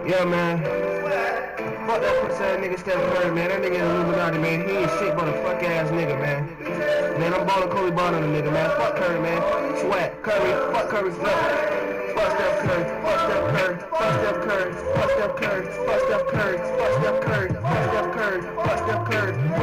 Yeah, man. Fuck that pussy ass nigga Steph Curry, man. That nigga in Illuminati, man. He ain't shit but a fuck ass nigga, man. Man, I'm balling Kobe Bryant on the nigga, man. Fuck Curry, man. Swat. Curry. Fuck Curry's left. Fuck Steph Curry. Fuck Steph Curry. Fuck Steph Curry. Fuck Steph Curry. Fuck Steph Curry. Fuck Steph Curry. Fuck Steph Curry. Fuck Steph Curry.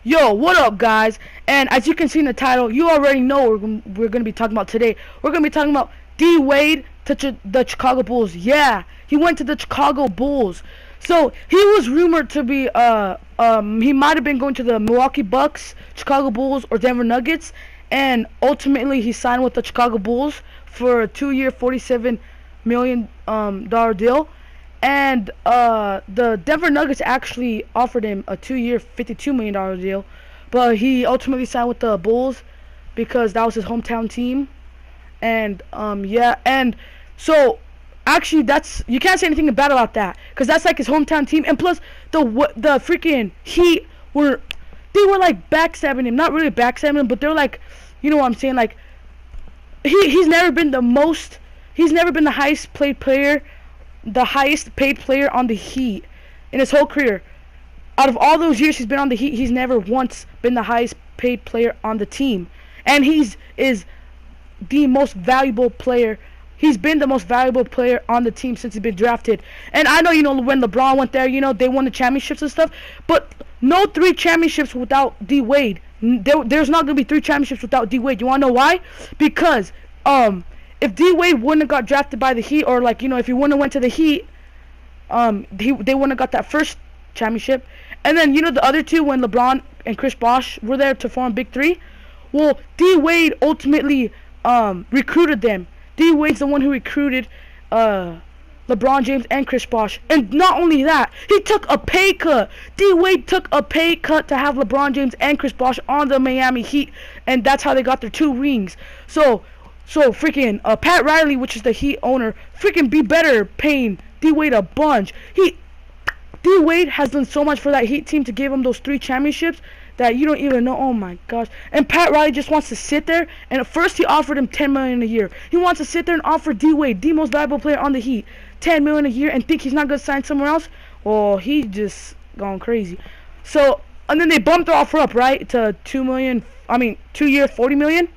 Yo, what up, guys? And as you can see in the title, you already know what we're going to be talking about today. We're going to be talking about D. Wade to the Chicago Bulls. Yeah, he went to the Chicago Bulls. So, he was rumored to be, he might have been going to the Milwaukee Bucks, Chicago Bulls, or Denver Nuggets. And ultimately, he signed with the Chicago Bulls for a 2-year, $47 million deal. And the Denver Nuggets actually offered him a 2-year, $52 million deal, but he ultimately signed with the Bulls because that was his hometown team. And yeah, and so actually you can't say anything bad about that because that's like his hometown team. And plus the freaking Heat were like backstabbing him, not really backstabbing him, but they're like, you know what I'm saying, like he's never been the highest paid player on the Heat in his whole career. Out of all those years he's been on the Heat, he's never once been the highest paid player on the team. And is the most valuable player. He's been the most valuable player on the team since he's been drafted. And I know, when LeBron went there, they won the championships and stuff. But no 3 championships without D. Wade. There's not going to be 3 championships without D. Wade. You want to know why? Because, if D. Wade wouldn't have got drafted by the Heat, or if he wouldn't have went to the Heat, they wouldn't have got that first championship. And then the other 2, when LeBron and Chris Bosh were there to form Big 3. Well, D. Wade ultimately recruited them. D. Wade's the one who recruited LeBron James and Chris Bosh. And not only that, he took a pay cut. D. Wade took a pay cut to have LeBron James and Chris Bosh on the Miami Heat, and that's how they got their 2 rings. So freaking Pat Riley, which is the Heat owner, freaking be better paying D. Wade a bunch. D. Wade has done so much for that Heat team to give him those 3 championships that you don't even know. Oh my gosh. And Pat Riley just wants to sit there, and at first he offered him $10 million a year. He wants to sit there and offer D. Wade, the most valuable player on the Heat, $10 million a year, and think he's not going to sign somewhere else. Well, he just gone crazy. So, and then they bumped the offer up, right, to 2 year, $40 million.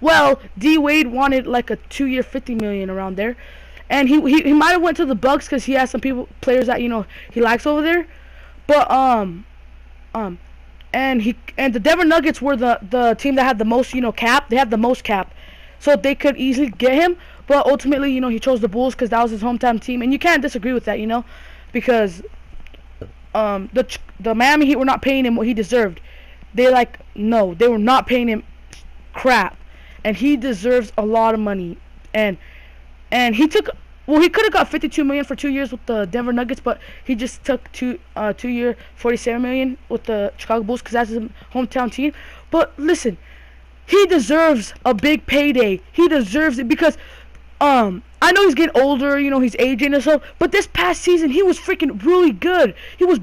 Well, D. Wade wanted like a 2-year, $50 million around there, and he might have went to the Bucks because he has some players that he likes over there, but and the Denver Nuggets were the team that had the most cap. They had the most cap, so they could easily get him. But ultimately, he chose the Bulls because that was his hometown team, and you can't disagree with that, because the Miami Heat were not paying him what he deserved. They were not paying him crap. And he deserves a lot of money. And he could have got $52 million for 2 years with the Denver Nuggets, but he just took 2-year, $47 million with the Chicago Bulls because that's his hometown team. But listen, he deserves a big payday. He deserves it because I know he's getting older, he's aging and stuff, but this past season he was freaking really good. He was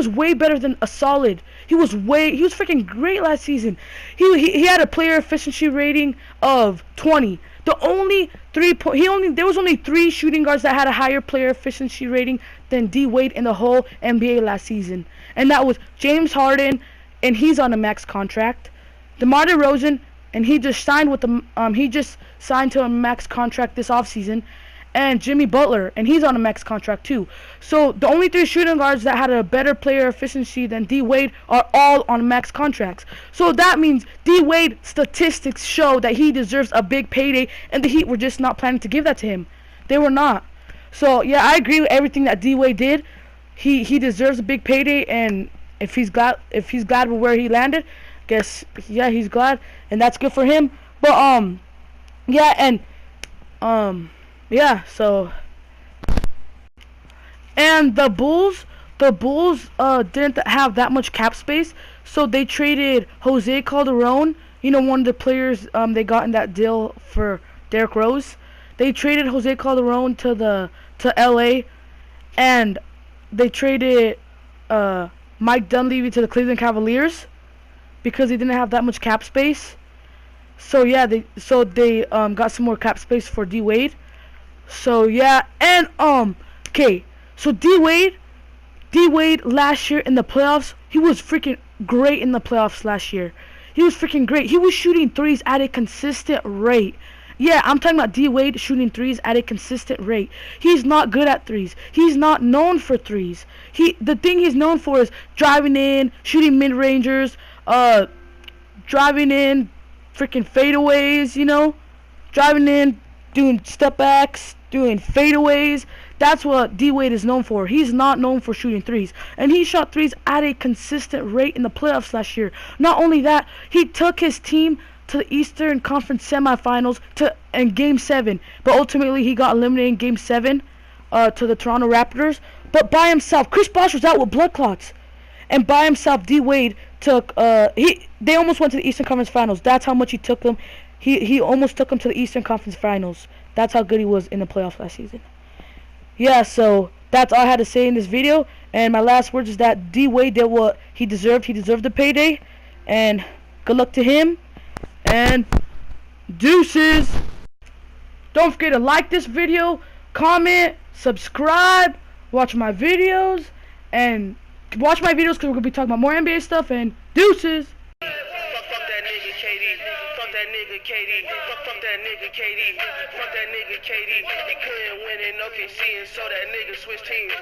way better than a solid. He was freaking great last season. He had a player efficiency rating of 20. There was only 3 shooting guards that had a higher player efficiency rating than D. Wade in the whole NBA last season. And that was James Harden, and he's on a max contract. DeMar DeRozan, and he just signed to a max contract this offseason. And Jimmy Butler, and he's on a max contract too. So the only 3 shooting guards that had a better player efficiency than D. Wade are all on max contracts. So that means D. Wade statistics show that he deserves a big payday, and the Heat were just not planning to give that to him. They were not. So yeah, I agree with everything that D. Wade did. He deserves a big payday, and if he's glad with where he landed, guess yeah, he's glad, and that's good for him. But yeah, and yeah, so, and the Bulls didn't have that much cap space, so they traded Jose Calderon, one of the players they got in that deal for Derrick Rose. They traded Jose Calderon to LA, and they traded Mike Dunleavy to the Cleveland Cavaliers because they didn't have that much cap space. So yeah, they got some more cap space for D. Wade. So yeah, and okay. So D Wade last year in the playoffs, he was freaking great in the playoffs last year. He was freaking great. He was shooting threes at a consistent rate. Yeah, I'm talking about D Wade shooting threes at a consistent rate. He's not good at threes. He's not known for threes. The thing he's known for is driving in, shooting mid rangers, driving in, freaking fadeaways. Driving in, doing step backs, doing fadeaways. That's what D Wade is known for. He's not known for shooting threes. And he shot threes at a consistent rate in the playoffs last year. Not only that, he took his team to the Eastern Conference semifinals in Game 7. But ultimately, he got eliminated in Game 7 to the Toronto Raptors. But by himself, Chris Bosh was out with blood clots. And by himself, D Wade took they almost went to the Eastern Conference Finals. That's how much he took them. He almost took them to the Eastern Conference Finals. That's how good he was in the playoffs last season. Yeah, so that's all I had to say in this video. And my last words is that D Wade did what he deserved. He deserved the payday. And good luck to him. And deuces. Don't forget to like this video, comment, subscribe, watch my videos, and watch my videos because we're going to be talking about more NBA stuff. And deuces. Fuck that nigga KD. Fuck that nigga KD. Fuck that nigga KD. Fuck that nigga KD. He couldn't win in OKC, and so that nigga switched teams.